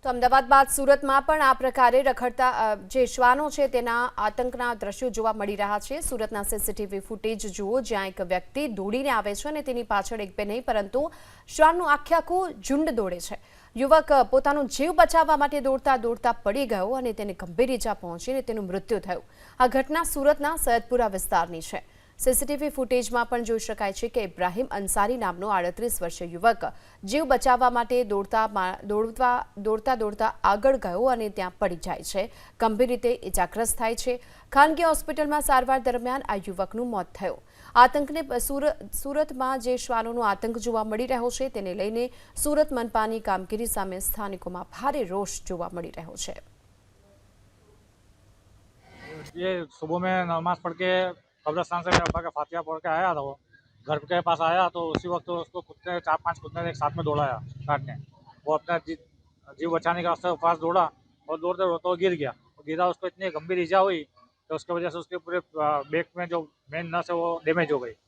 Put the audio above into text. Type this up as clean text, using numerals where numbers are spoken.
તો અમદાવાદ બાદ સુરતમાં પણ આ પ્રકારે રખડતા જે શ્વાનો છે તેના આતંકના દ્રશ્યો જોવા મળી રહ્યા છે। સુરતના સીસીટીવી ફૂટેજ જુઓ, જ્યાં એક વ્યક્તિ દોડીને આવે છે અને તેની પાછળ એક બે નહીં પરંતુ શ્વાનનું આખું ઝુંડ દોડે છે। યુવક પોતાનો જીવ બચાવવા માટે દોડતા દોડતા પડી ગયો અને તેને ગંભીર ઈજા પહોંચીને તેનું મૃત્યુ થયું। આ ઘટના સુરતના સૈયદપુરા વિસ્તારની છે। સીસીટીવી ફૂટેજમાં પણ જોઈ શકાય છે કે ઇબ્રાહિમ અંસારી નામનો 38 વર્ષીય યુવક જીવ બચાવવા માટે દોડતા આગળ ગયો અને ત્યાં પડી જાય છે, ગંભીર રીતે ઇજાગ્રસ્ત થાય છે। ખાનગી હોસ્પિટલમાં સારવાર દરમિયાન આ યુવકનું મોત થયું। આતંકને સુરતમાં જે શ્વાનોનો આતંક જોવા મળી રહ્યો છે તેને લઈને સુરત મનપાની કામગીરી સામે સ્થાનિકોમાં ભારે રોષ જોવા મળી રહ્યો છે। ये सुबह में नमाज पढ़ के कब्रिस्तान से मेरे अब्बा का फातिहा पढ़ के आया था। वो घर के पास आया तो उसी वक्त उसको कुत्ते 4-5 कुत्ते ने एक साथ में दौड़ाया काटने। वो अपना जीव बचाने के वास्ते पास दौड़ा और दौड़ते दौड़ते वो गिर गया। गिरा, उसको इतनी गंभीर ईजा हुई तो उसकी वजह से उसके पूरे बैक में जो मेन नस है वो डैमेज हो गई।